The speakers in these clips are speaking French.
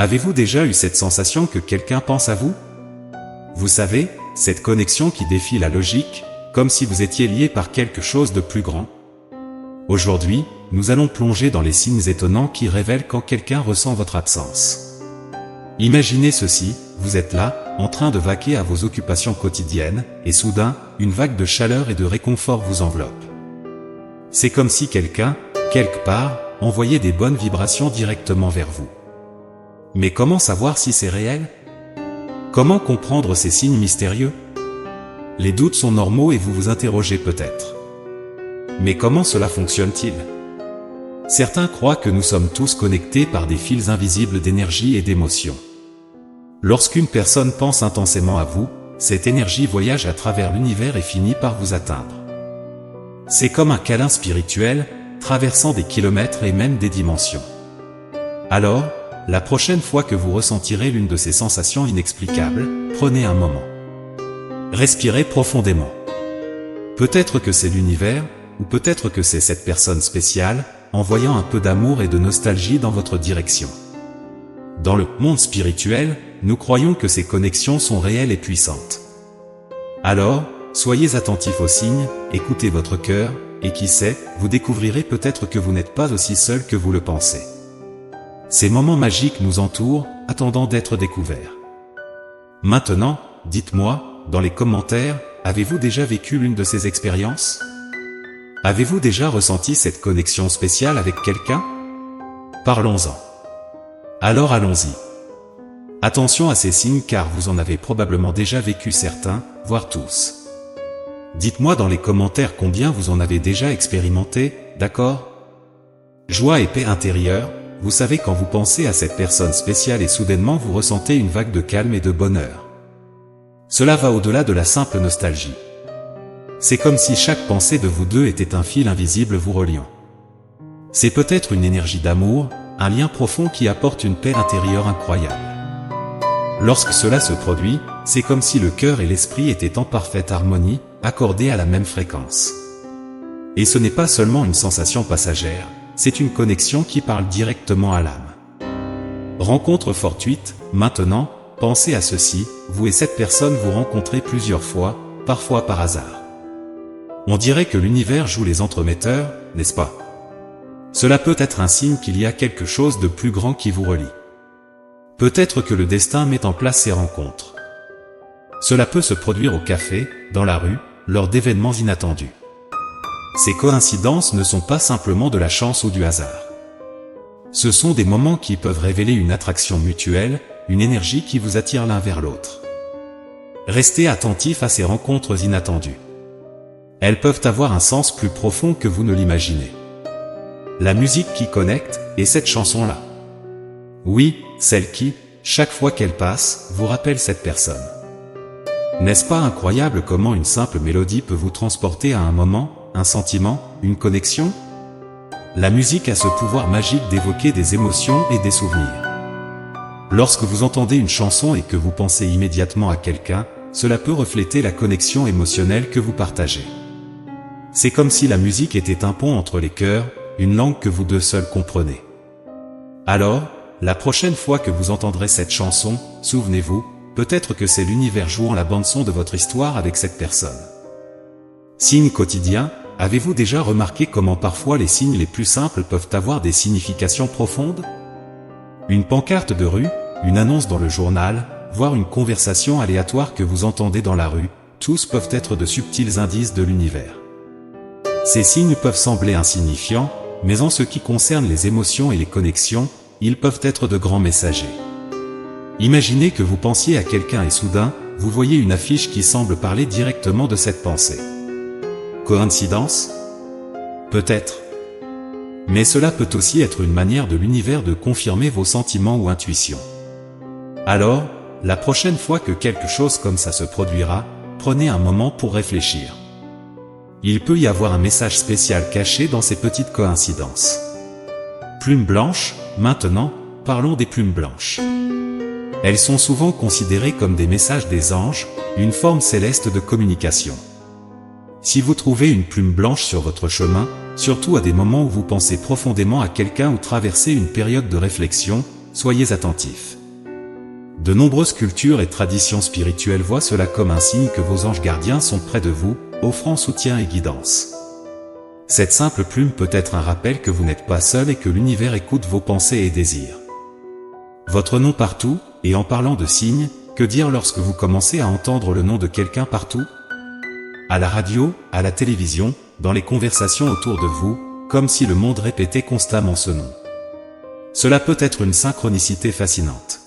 Avez-vous déjà eu cette sensation que quelqu'un pense à vous? Vous savez, cette connexion qui défie la logique, comme si vous étiez lié par quelque chose de plus grand. Aujourd'hui, nous allons plonger dans les signes étonnants qui révèlent quand quelqu'un ressent votre absence. Imaginez ceci, vous êtes là, en train de vaquer à vos occupations quotidiennes, et soudain, une vague de chaleur et de réconfort vous enveloppe. C'est comme si quelqu'un, quelque part, envoyait des bonnes vibrations directement vers vous. Mais comment savoir si c'est réel? Comment comprendre ces signes mystérieux? Les doutes sont normaux et vous vous interrogez peut-être. Mais comment cela fonctionne-t-il? Certains croient que nous sommes tous connectés par des fils invisibles d'énergie et d'émotion. Lorsqu'une personne pense intensément à vous, cette énergie voyage à travers l'univers et finit par vous atteindre. C'est comme un câlin spirituel, traversant des kilomètres et même des dimensions. Alors, la prochaine fois que vous ressentirez l'une de ces sensations inexplicables, prenez un moment. Respirez profondément. Peut-être que c'est l'univers, ou peut-être que c'est cette personne spéciale, envoyant un peu d'amour et de nostalgie dans votre direction. Dans le monde spirituel, nous croyons que ces connexions sont réelles et puissantes. Alors, soyez attentifs aux signes, écoutez votre cœur, et qui sait, vous découvrirez peut-être que vous n'êtes pas aussi seul que vous le pensez. Ces moments magiques nous entourent, attendant d'être découverts. Maintenant, dites-moi, dans les commentaires, avez-vous déjà vécu l'une de ces expériences? Avez-vous déjà ressenti cette connexion spéciale avec quelqu'un? Parlons-en. Alors allons-y. Attention à ces signes car vous en avez probablement déjà vécu certains, voire tous. Dites-moi dans les commentaires combien vous en avez déjà expérimenté, d'accord? Joie et paix intérieure, vous savez quand vous pensez à cette personne spéciale et soudainement vous ressentez une vague de calme et de bonheur. Cela va au-delà de la simple nostalgie. C'est comme si chaque pensée de vous deux était un fil invisible vous reliant. C'est peut-être une énergie d'amour, un lien profond qui apporte une paix intérieure incroyable. Lorsque cela se produit, c'est comme si le cœur et l'esprit étaient en parfaite harmonie, accordés à la même fréquence. Et ce n'est pas seulement une sensation passagère, c'est une connexion qui parle directement à l'âme. Rencontre fortuite, maintenant, pensez à ceci, vous et cette personne vous rencontrez plusieurs fois, parfois par hasard. On dirait que l'univers joue les entremetteurs, n'est-ce pas? Cela peut être un signe qu'il y a quelque chose de plus grand qui vous relie. Peut-être que le destin met en place ces rencontres. Cela peut se produire au café, dans la rue, lors d'événements inattendus. Ces coïncidences ne sont pas simplement de la chance ou du hasard. Ce sont des moments qui peuvent révéler une attraction mutuelle, une énergie qui vous attire l'un vers l'autre. Restez attentif à ces rencontres inattendues. Elles peuvent avoir un sens plus profond que vous ne l'imaginez. La musique qui connecte, et cette chanson-là. Oui, celle qui, chaque fois qu'elle passe, vous rappelle cette personne. N'est-ce pas incroyable comment une simple mélodie peut vous transporter à un moment, un sentiment, une connexion? La musique a ce pouvoir magique d'évoquer des émotions et des souvenirs. Lorsque vous entendez une chanson et que vous pensez immédiatement à quelqu'un, cela peut refléter la connexion émotionnelle que vous partagez. C'est comme si la musique était un pont entre les cœurs, une langue que vous deux seuls comprenez. Alors, la prochaine fois que vous entendrez cette chanson, souvenez-vous, peut-être que c'est l'univers jouant la bande-son de votre histoire avec cette personne. Signes quotidiens, avez-vous déjà remarqué comment parfois les signes les plus simples peuvent avoir des significations profondes? Une pancarte de rue, une annonce dans le journal, voire une conversation aléatoire que vous entendez dans la rue, tous peuvent être de subtils indices de l'univers. Ces signes peuvent sembler insignifiants, mais en ce qui concerne les émotions et les connexions, ils peuvent être de grands messagers. Imaginez que vous pensiez à quelqu'un et soudain, vous voyez une affiche qui semble parler directement de cette pensée. Coïncidence? Peut-être. Mais cela peut aussi être une manière de l'univers de confirmer vos sentiments ou intuitions. Alors, la prochaine fois que quelque chose comme ça se produira, prenez un moment pour réfléchir. Il peut y avoir un message spécial caché dans ces petites coïncidences. Plumes blanches, maintenant, parlons des plumes blanches. Elles sont souvent considérées comme des messages des anges, une forme céleste de communication. Si vous trouvez une plume blanche sur votre chemin, surtout à des moments où vous pensez profondément à quelqu'un ou traversez une période de réflexion, soyez attentifs. De nombreuses cultures et traditions spirituelles voient cela comme un signe que vos anges gardiens sont près de vous, offrant soutien et guidance. Cette simple plume peut être un rappel que vous n'êtes pas seul et que l'univers écoute vos pensées et désirs. Votre nom partout, et en parlant de signes, que dire lorsque vous commencez à entendre le nom de quelqu'un partout? À la radio, à la télévision, dans les conversations autour de vous, comme si le monde répétait constamment ce nom. Cela peut être une synchronicité fascinante.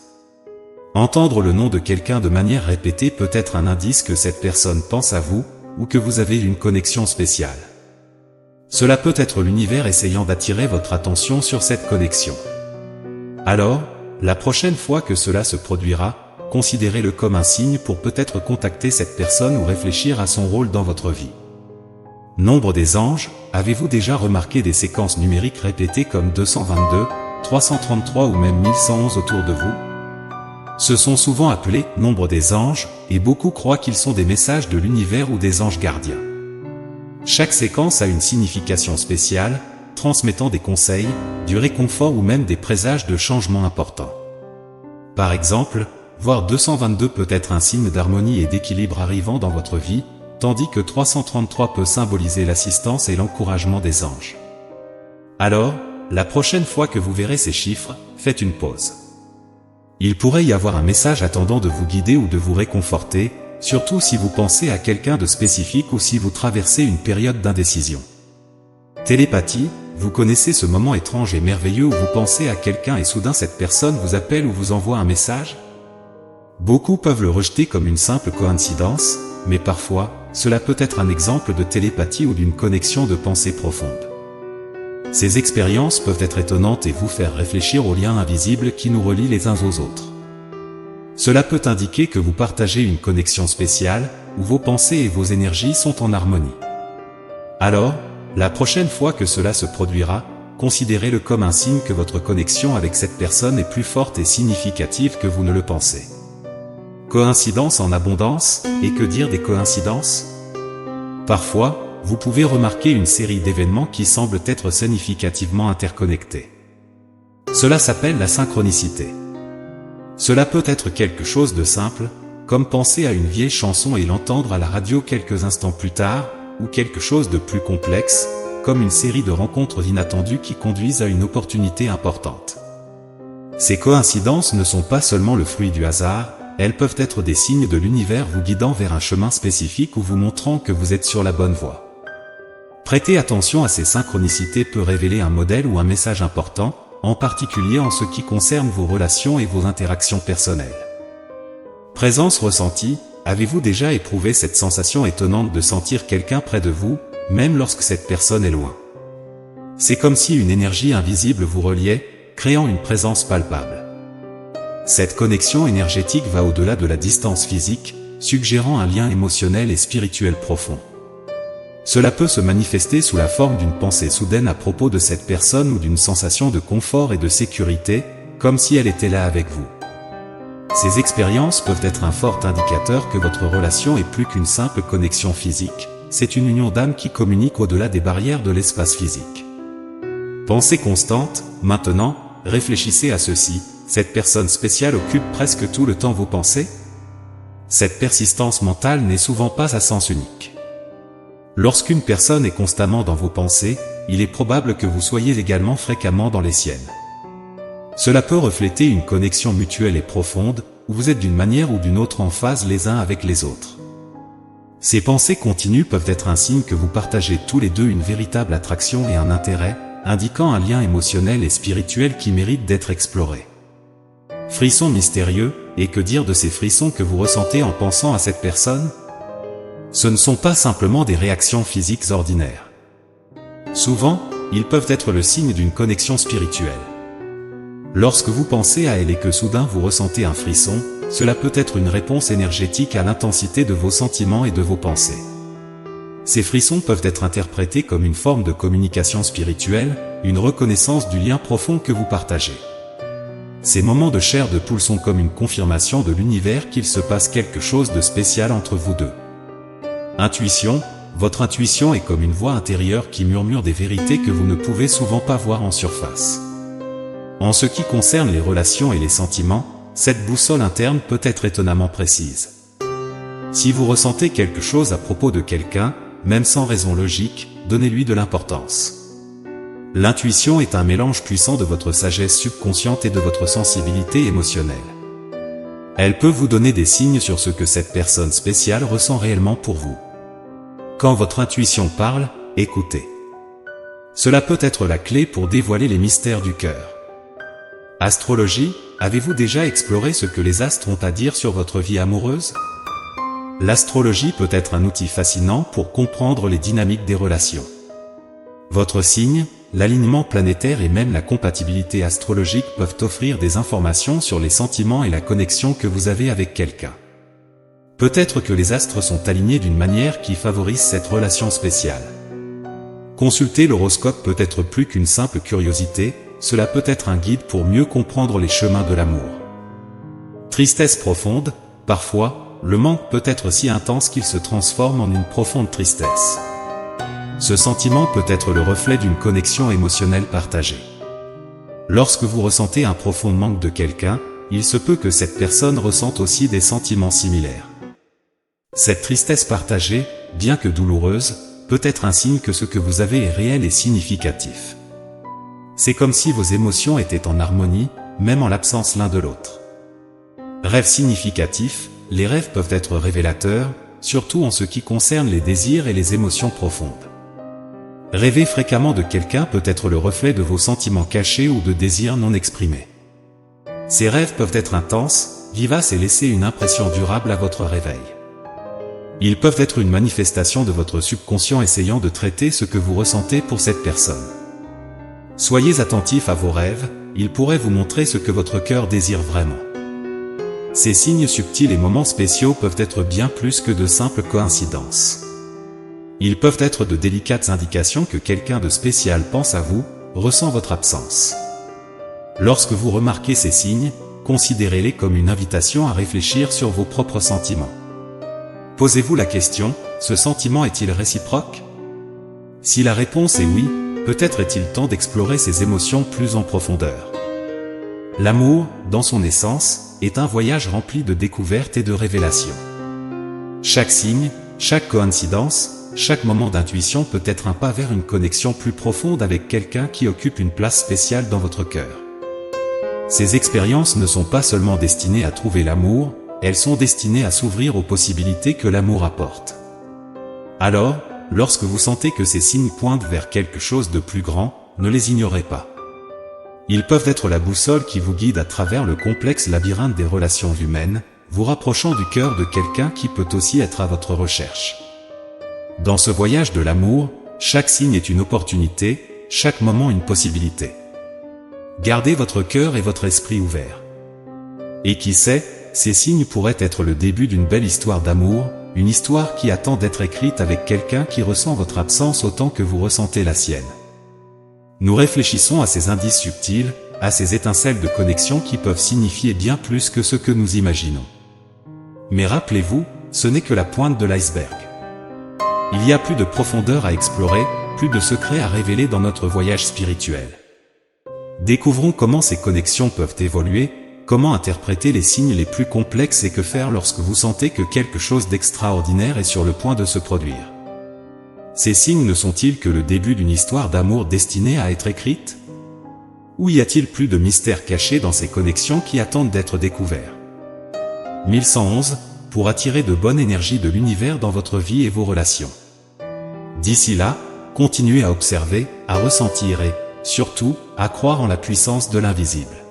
Entendre le nom de quelqu'un de manière répétée peut être un indice que cette personne pense à vous, ou que vous avez une connexion spéciale. Cela peut être l'univers essayant d'attirer votre attention sur cette connexion. Alors, la prochaine fois que cela se produira, considérez-le comme un signe pour peut-être contacter cette personne ou réfléchir à son rôle dans votre vie. Nombre des anges, avez-vous déjà remarqué des séquences numériques répétées comme 222, 333 ou même 1111 autour de vous? Ce sont souvent appelés « nombre des anges » et beaucoup croient qu'ils sont des messages de l'univers ou des anges gardiens. Chaque séquence a une signification spéciale, transmettant des conseils, du réconfort ou même des présages de changements importants. Par exemple, voir 222 peut être un signe d'harmonie et d'équilibre arrivant dans votre vie, tandis que 333 peut symboliser l'assistance et l'encouragement des anges. Alors, la prochaine fois que vous verrez ces chiffres, faites une pause. Il pourrait y avoir un message attendant de vous guider ou de vous réconforter, surtout si vous pensez à quelqu'un de spécifique ou si vous traversez une période d'indécision. Télépathie, vous connaissez ce moment étrange et merveilleux où vous pensez à quelqu'un et soudain cette personne vous appelle ou vous envoie un message? Beaucoup peuvent le rejeter comme une simple coïncidence, mais parfois, cela peut être un exemple de télépathie ou d'une connexion de pensée profonde. Ces expériences peuvent être étonnantes et vous faire réfléchir aux liens invisibles qui nous relient les uns aux autres. Cela peut indiquer que vous partagez une connexion spéciale, où vos pensées et vos énergies sont en harmonie. Alors, la prochaine fois que cela se produira, considérez-le comme un signe que votre connexion avec cette personne est plus forte et significative que vous ne le pensez. Coïncidence en abondance, et que dire des coïncidences? Parfois, vous pouvez remarquer une série d'événements qui semblent être significativement interconnectés. Cela s'appelle la synchronicité. Cela peut être quelque chose de simple, comme penser à une vieille chanson et l'entendre à la radio quelques instants plus tard, ou quelque chose de plus complexe, comme une série de rencontres inattendues qui conduisent à une opportunité importante. Ces coïncidences ne sont pas seulement le fruit du hasard, elles peuvent être des signes de l'univers vous guidant vers un chemin spécifique ou vous montrant que vous êtes sur la bonne voie. Prêter attention à ces synchronicités peut révéler un modèle ou un message important, en particulier en ce qui concerne vos relations et vos interactions personnelles. Présence ressentie, avez-vous déjà éprouvé cette sensation étonnante de sentir quelqu'un près de vous, même lorsque cette personne est loin? C'est comme si une énergie invisible vous reliait, créant une présence palpable. Cette connexion énergétique va au-delà de la distance physique, suggérant un lien émotionnel et spirituel profond. Cela peut se manifester sous la forme d'une pensée soudaine à propos de cette personne ou d'une sensation de confort et de sécurité, comme si elle était là avec vous. Ces expériences peuvent être un fort indicateur que votre relation est plus qu'une simple connexion physique, c'est une union d'âme qui communique au-delà des barrières de l'espace physique. Pensée constante, maintenant, réfléchissez à ceci, cette personne spéciale occupe presque tout le temps vos pensées? Cette persistance mentale n'est souvent pas à sens unique. Lorsqu'une personne est constamment dans vos pensées, il est probable que vous soyez également fréquemment dans les siennes. Cela peut refléter une connexion mutuelle et profonde, où vous êtes d'une manière ou d'une autre en phase les uns avec les autres. Ces pensées continues peuvent être un signe que vous partagez tous les deux une véritable attraction et un intérêt, indiquant un lien émotionnel et spirituel qui mérite d'être exploré. Frissons mystérieux, et que dire de ces frissons que vous ressentez en pensant à cette personne? Ce ne sont pas simplement des réactions physiques ordinaires. Souvent, ils peuvent être le signe d'une connexion spirituelle. Lorsque vous pensez à elle et que soudain vous ressentez un frisson, cela peut être une réponse énergétique à l'intensité de vos sentiments et de vos pensées. Ces frissons peuvent être interprétés comme une forme de communication spirituelle, une reconnaissance du lien profond que vous partagez. Ces moments de chair de poule sont comme une confirmation de l'univers qu'il se passe quelque chose de spécial entre vous deux. Intuition, votre intuition est comme une voix intérieure qui murmure des vérités que vous ne pouvez souvent pas voir en surface. En ce qui concerne les relations et les sentiments, cette boussole interne peut être étonnamment précise. Si vous ressentez quelque chose à propos de quelqu'un, même sans raison logique, donnez-lui de l'importance. L'intuition est un mélange puissant de votre sagesse subconsciente et de votre sensibilité émotionnelle. Elle peut vous donner des signes sur ce que cette personne spéciale ressent réellement pour vous. Quand votre intuition parle, écoutez. Cela peut être la clé pour dévoiler les mystères du cœur. Astrologie, avez-vous déjà exploré ce que les astres ont à dire sur votre vie amoureuse? L'astrologie peut être un outil fascinant pour comprendre les dynamiques des relations. Votre signe, l'alignement planétaire et même la compatibilité astrologique peuvent offrir des informations sur les sentiments et la connexion que vous avez avec quelqu'un. Peut-être que les astres sont alignés d'une manière qui favorise cette relation spéciale. Consulter l'horoscope peut être plus qu'une simple curiosité, cela peut être un guide pour mieux comprendre les chemins de l'amour. Tristesse profonde, parfois, le manque peut être si intense qu'il se transforme en une profonde tristesse. Ce sentiment peut être le reflet d'une connexion émotionnelle partagée. Lorsque vous ressentez un profond manque de quelqu'un, il se peut que cette personne ressente aussi des sentiments similaires. Cette tristesse partagée, bien que douloureuse, peut être un signe que ce que vous avez est réel et significatif. C'est comme si vos émotions étaient en harmonie, même en l'absence l'un de l'autre. Rêves significatifs, les rêves peuvent être révélateurs, surtout en ce qui concerne les désirs et les émotions profondes. Rêver fréquemment de quelqu'un peut être le reflet de vos sentiments cachés ou de désirs non exprimés. Ces rêves peuvent être intenses, vivaces et laisser une impression durable à votre réveil. Ils peuvent être une manifestation de votre subconscient essayant de traiter ce que vous ressentez pour cette personne. Soyez attentifs à vos rêves, ils pourraient vous montrer ce que votre cœur désire vraiment. Ces signes subtils et moments spéciaux peuvent être bien plus que de simples coïncidences. Ils peuvent être de délicates indications que quelqu'un de spécial pense à vous, ressent votre absence. Lorsque vous remarquez ces signes, considérez-les comme une invitation à réfléchir sur vos propres sentiments. Posez-vous la question, ce sentiment est-il réciproque? Si la réponse est oui, peut-être est-il temps d'explorer ces émotions plus en profondeur. L'amour, dans son essence, est un voyage rempli de découvertes et de révélations. Chaque signe, chaque coïncidence, chaque moment d'intuition peut être un pas vers une connexion plus profonde avec quelqu'un qui occupe une place spéciale dans votre cœur. Ces expériences ne sont pas seulement destinées à trouver l'amour, elles sont destinées à s'ouvrir aux possibilités que l'amour apporte. Alors, lorsque vous sentez que ces signes pointent vers quelque chose de plus grand, ne les ignorez pas. Ils peuvent être la boussole qui vous guide à travers le complexe labyrinthe des relations humaines, vous rapprochant du cœur de quelqu'un qui peut aussi être à votre recherche. Dans ce voyage de l'amour, chaque signe est une opportunité, chaque moment une possibilité. Gardez votre cœur et votre esprit ouverts. Et qui sait, ces signes pourraient être le début d'une belle histoire d'amour, une histoire qui attend d'être écrite avec quelqu'un qui ressent votre absence autant que vous ressentez la sienne. Nous réfléchissons à ces indices subtils, à ces étincelles de connexion qui peuvent signifier bien plus que ce que nous imaginons. Mais rappelez-vous, ce n'est que la pointe de l'iceberg. Il y a plus de profondeur à explorer, plus de secrets à révéler dans notre voyage spirituel. Découvrons comment ces connexions peuvent évoluer, comment interpréter les signes les plus complexes et que faire lorsque vous sentez que quelque chose d'extraordinaire est sur le point de se produire. Ces signes ne sont-ils que le début d'une histoire d'amour destinée à être écrite? Ou y a-t-il plus de mystères cachés dans ces connexions qui attendent d'être découverts? 1111, pour attirer de bonnes énergies de l'univers dans votre vie et vos relations. D'ici là, continuez à observer, à ressentir et, surtout, à croire en la puissance de l'invisible.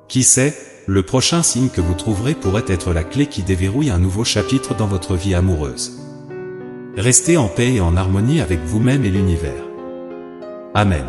Qui sait, le prochain signe que vous trouverez pourrait être la clé qui déverrouille un nouveau chapitre dans votre vie amoureuse. Restez en paix et en harmonie avec vous-même et l'univers. Amen.